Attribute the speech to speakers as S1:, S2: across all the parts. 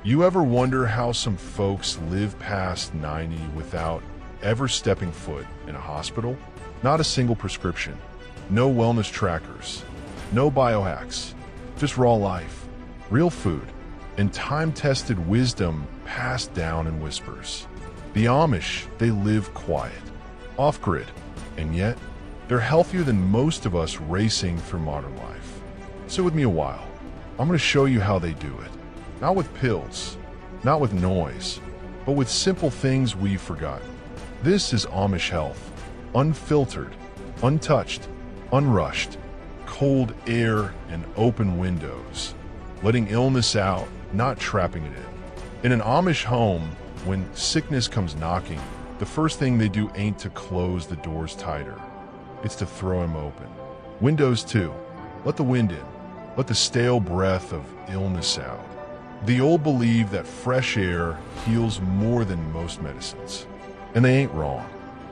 S1: You ever wonder how some folks live past 90 without ever stepping foot in a hospital? Not a single prescription, no wellness trackers, no biohacks, just raw life, real food, and time-tested wisdom passed down in whispers. The Amish, they live quiet, off-grid, and yet they're healthier than most of us racing through modern life. Sit with me a while. I'm going to show you how they do it. Not with pills, not with noise, but with simple things we've forgotten. This is Amish health. Unfiltered, untouched, unrushed, cold air and open windows. Letting illness out, not trapping it in. In an Amish home, when sickness comes knocking, the first thing they do ain't to close the doors tighter. It's to throw them open. Windows too. Let the wind in. Let the stale breath of illness out. The old believe that fresh air heals more than most medicines. And they ain't wrong.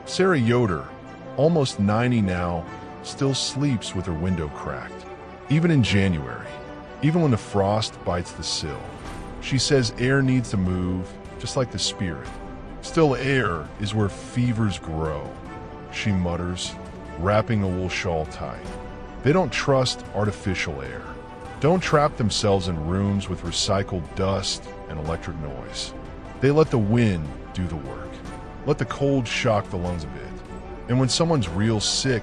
S1: Sarah Yoder, almost 90 now, still sleeps with her window cracked. Even in January, even when the frost bites the sill. She says air needs to move, just like the spirit. Still air is where fevers grow, she mutters, wrapping a wool shawl tight. They don't trust artificial air. Don't trap themselves in rooms with recycled dust and electric noise. They let the wind do the work. Let the cold shock the lungs a bit. And when someone's real sick,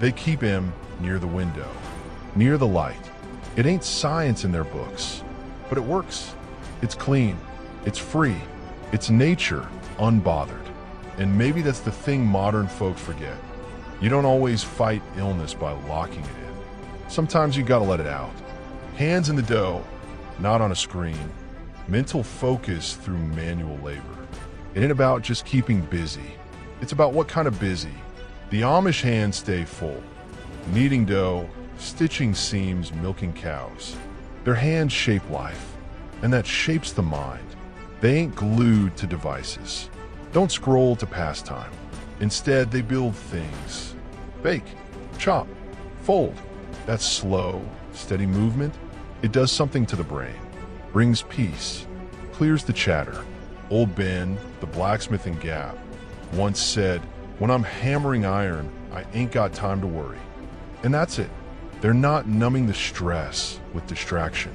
S1: they keep him near the window, near the light. It ain't science in their books, but it works. It's clean. It's free. It's nature, unbothered. And maybe that's the thing modern folk forget. You don't always fight illness by locking it in. Sometimes you gotta let it out. Hands in the dough, not on a screen. Mental focus through manual labor. It ain't about just keeping busy. It's about what kind of busy. The Amish hands stay full. Kneading dough, stitching seams, milking cows. Their hands shape life, and that shapes the mind. They ain't glued to devices. Don't scroll to pastime. Instead, they build things. Bake, chop, fold. That slow, steady movement, it does something to the brain. Brings peace, clears the chatter. Old Ben, the blacksmith in Gap, once said, "When I'm hammering iron, I ain't got time to worry." And that's it. They're not numbing the stress with distraction.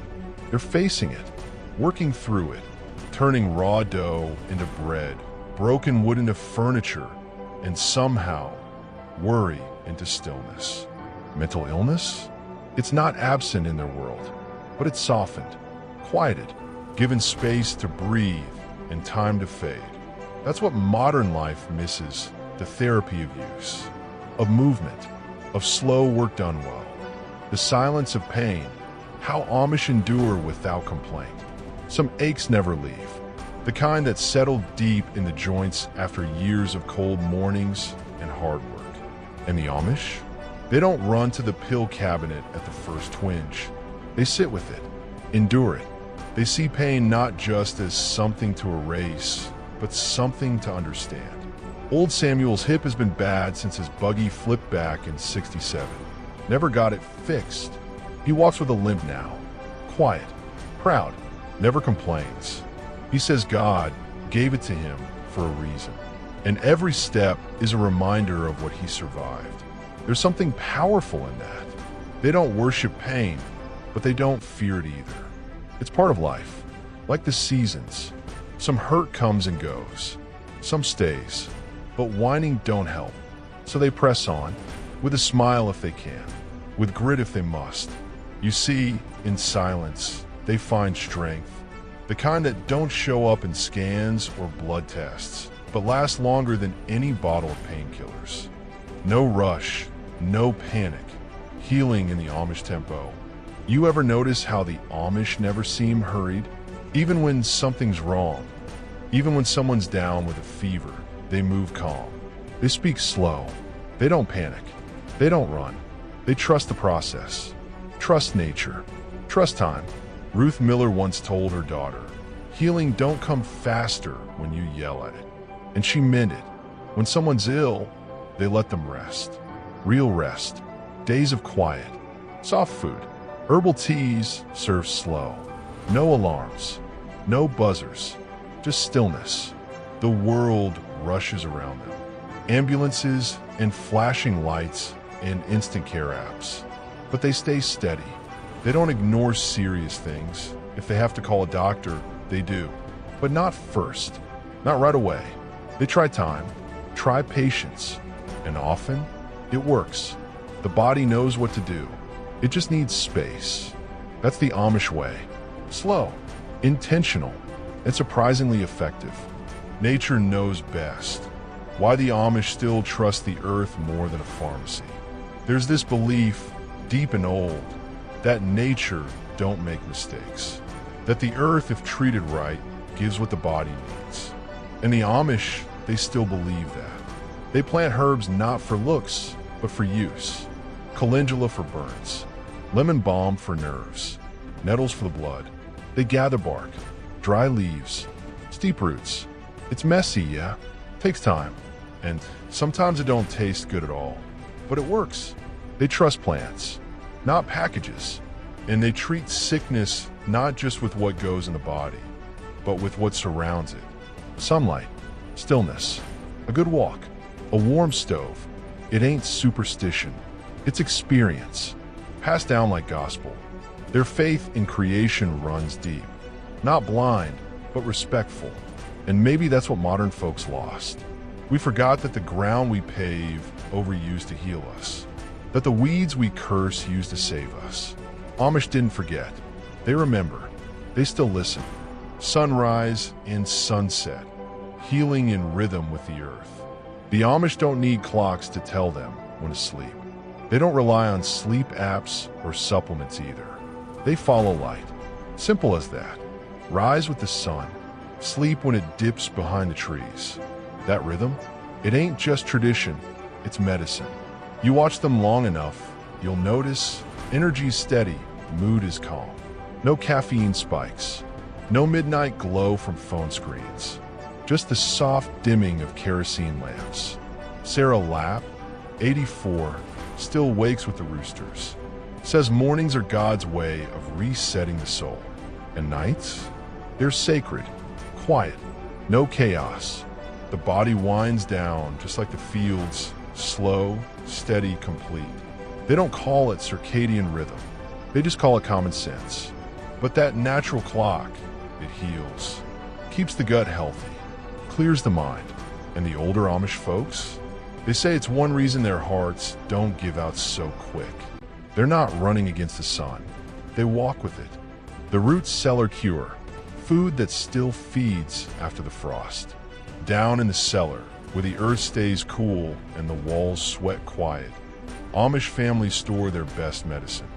S1: They're facing it, working through it, turning raw dough into bread, broken wood into furniture, and somehow worry into stillness. Mental illness? It's not absent in their world, but it's softened, quieted, given space to breathe and time to fade. That's what modern life misses, the therapy of use, of movement, of slow work done well. The silence of pain, how Amish endure without complaint. Some aches never leave, the kind that settle deep in the joints after years of cold mornings and hard work. And the Amish? They don't run to the pill cabinet at the first twinge. They sit with it, endure it. They see pain not just as something to erase, but something to understand. Old Samuel's hip has been bad since his buggy flipped back in '67. Never got it fixed. He walks with a limp now. Quiet, proud, never complains. He says God gave it to him for a reason. And every step is a reminder of what he survived. There's something powerful in that. They don't worship pain, but they don't fear it either. It's part of life, like the seasons. Some hurt comes and goes, some stays, but whining don't help. So they press on, with a smile if they can, with grit if they must. You see, in silence, they find strength, the kind that don't show up in scans or blood tests, but last longer than any bottle of painkillers. No rush, no panic, healing in the Amish tempo. You ever notice how the Amish never seem hurried? Even when something's wrong, even when someone's down with a fever, they move calm. They speak slow. They don't panic. They don't run. They trust the process. Trust nature. Trust time. Ruth Miller once told her daughter, "Healing don't come faster when you yell at it." And she meant it. When someone's ill, they let them rest. Real rest. Days of quiet. Soft food. Herbal teas served slow. No alarms. No buzzers, just stillness. The world rushes around them. Ambulances and flashing lights and instant care apps. But they stay steady. They don't ignore serious things. If they have to call a doctor, they do. But not first, not right away. They try time, try patience, and often it works. The body knows what to do. It just needs space. That's the Amish way. Slow, intentional, and surprisingly effective. Nature knows best. Why the Amish still trust the earth more than a pharmacy. There's this belief, deep and old, that nature don't make mistakes. That the earth, if treated right, gives what the body needs. And the Amish, they still believe that. They plant herbs not for looks, but for use. Calendula for burns, lemon balm for nerves, nettles for the blood. They gather bark, dry leaves, steep roots. It's messy, yeah, takes time, and sometimes it don't taste good at all, but it works. They trust plants, not packages, and they treat sickness not just with what goes in the body, but with what surrounds it. Sunlight, stillness, a good walk, a warm stove. It ain't superstition, it's experience, passed down like gospel. Their faith in creation runs deep, not blind, but respectful. And maybe that's what modern folks lost. We forgot that the ground we pave overused to heal us, that the weeds we curse used to save us. Amish didn't forget. They remember. They still listen. Sunrise and sunset, healing in rhythm with the earth. The Amish don't need clocks to tell them when to sleep. They don't rely on sleep apps or supplements either. They follow light. Simple as that. Rise with the sun. Sleep when it dips behind the trees. That rhythm, it ain't just tradition, it's medicine. You watch them long enough, you'll notice energy's steady, mood is calm. No caffeine spikes, no midnight glow from phone screens. Just the soft dimming of kerosene lamps. Sarah Lapp, 84, still wakes with the roosters. Says mornings are God's way of resetting the soul. And nights? They're sacred, quiet, no chaos. The body winds down just like the fields, slow, steady, complete. They don't call it circadian rhythm. They just call it common sense. But that natural clock, it heals, keeps the gut healthy, clears the mind. And the older Amish folks, they say it's one reason their hearts don't give out so quick. They're not running against the sun. They walk with it. The root cellar cure, food that still feeds after the frost. Down in the cellar, where the earth stays cool and the walls sweat quiet, Amish families store their best medicine.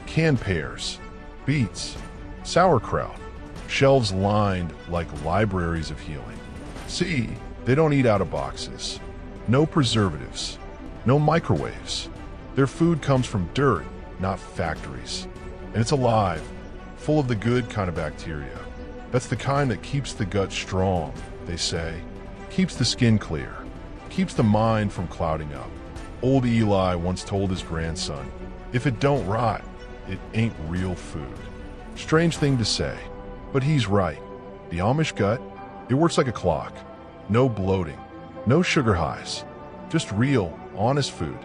S1: Canned pears, beets, sauerkraut, shelves lined like libraries of healing. See, they don't eat out of boxes. No preservatives, no microwaves. Their food comes from dirt, not factories. And it's alive, full of the good kind of bacteria. That's the kind that keeps the gut strong, they say. Keeps the skin clear, keeps the mind from clouding up. Old Eli once told his grandson, if it don't rot, it ain't real food. Strange thing to say, but he's right. The Amish gut, it works like a clock. No bloating, no sugar highs, just real, honest food.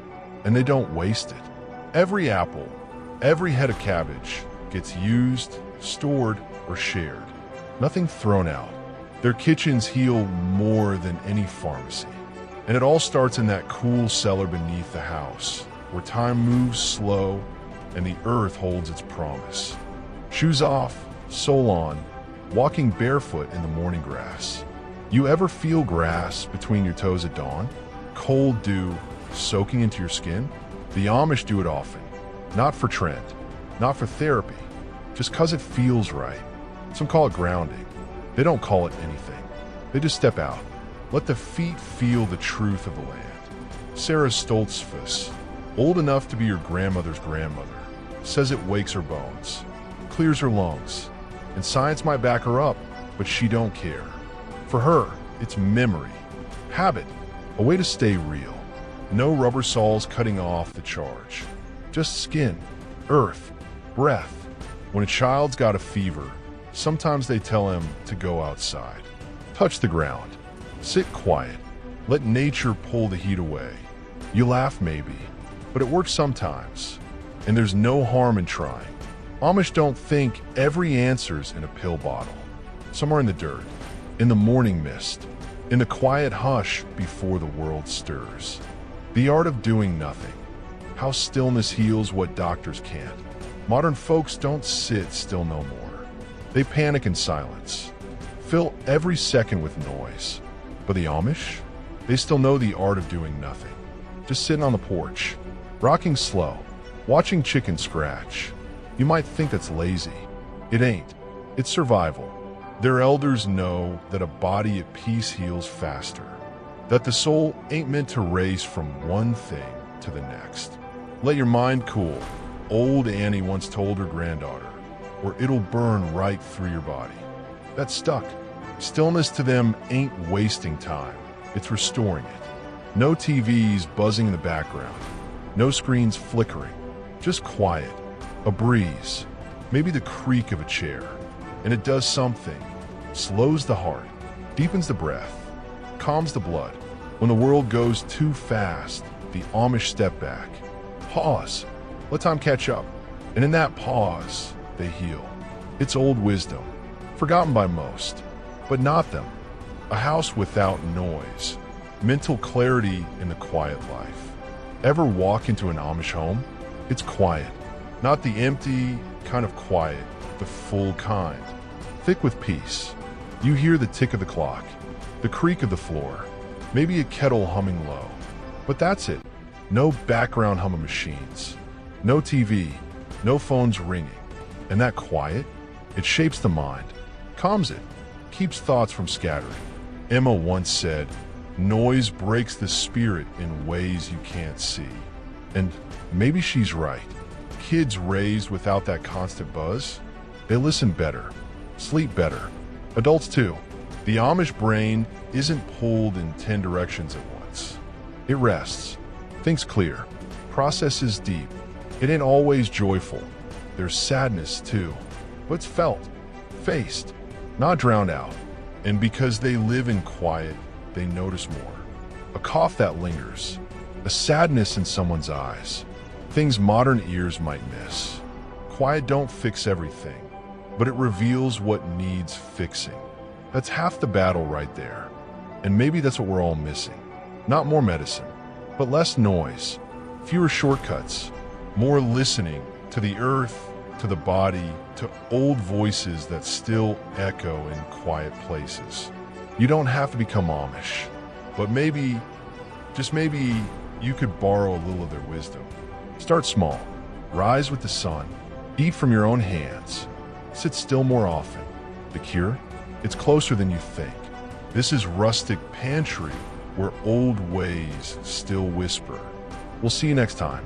S1: And they don't waste it. Every apple, every head of cabbage gets used, stored, or shared. Nothing thrown out. Their kitchens heal more than any pharmacy. And it all starts in that cool cellar beneath the house, where time moves slow and the earth holds its promise. Shoes off, soul on, walking barefoot in the morning grass. You ever feel grass between your toes at dawn? Cold dew soaking into your skin? The Amish do it often. Not for trend, not for therapy, just 'cause it feels right. Some call it grounding. They don't call it anything. They just step out. Let the feet feel the truth of the land. Sarah Stoltzfus, old enough to be your grandmother's grandmother, says it wakes her bones, clears her lungs. And science might back her up, but she don't care. For her, it's memory, habit, a way to stay real. No rubber saws cutting off the charge. Just skin, earth, breath. When a child's got a fever, Sometimes they tell him to go outside, touch the ground, sit quiet, let nature pull the heat away. You laugh maybe, but it works sometimes, and there's no harm in trying. Amish don't think every answer's in a pill bottle. Some are in the dirt, in the morning mist, in the quiet hush before the world stirs. The art of doing nothing. How stillness heals what doctors can't. Modern folks don't sit still no more. They panic in silence, fill every second with noise. But the Amish? They still know the art of doing nothing. Just sitting on the porch, rocking slow, watching chickens scratch. You might think that's lazy. It ain't. It's survival. Their elders know that a body at peace heals faster, that the soul ain't meant to race from one thing to the next. Let your mind cool, old Annie once told her granddaughter, or it'll burn right through your body. That stuck. Stillness to them ain't wasting time, it's restoring it. No TVs buzzing in the background, no screens flickering, just quiet, a breeze, maybe the creak of a chair. And it does something, slows the heart, deepens the breath, calms the blood. When the world goes too fast, the Amish step back, pause, let time catch up. And in that pause, they heal. It's old wisdom, forgotten by most, but not them. A house without noise, mental clarity in the quiet life. Ever walk into an Amish home? It's quiet, not the empty kind of quiet, the full kind, thick with peace. You hear the tick of the clock, the creak of the floor, maybe a kettle humming low. But that's it. No background hum of machines, no TV, no phones ringing. And that quiet, it shapes the mind, calms it, keeps thoughts from scattering. Emma once said, "Noise breaks the spirit in ways you can't see." And maybe she's right. Kids raised without that constant buzz, they listen better, sleep better. Adults too. The Amish brain isn't pulled in 10 directions at once. It rests, thinks clear, processes deep. It ain't always joyful. There's sadness too, but it's felt, faced, not drowned out. And because they live in quiet, they notice more. A cough that lingers, a sadness in someone's eyes, things modern ears might miss. Quiet don't fix everything, but it reveals what needs fixing. That's half the battle right there. And maybe that's what we're all missing. Not more medicine, but less noise, fewer shortcuts, more listening to the earth, to the body, to old voices that still echo in quiet places. You don't have to become Amish, but maybe, just maybe, you could borrow a little of their wisdom. Start small, rise with the sun, eat from your own hands, sit still more often. The cure? It's closer than you think. This is Rustic Pantry, where old ways still whisper. We'll see you next time.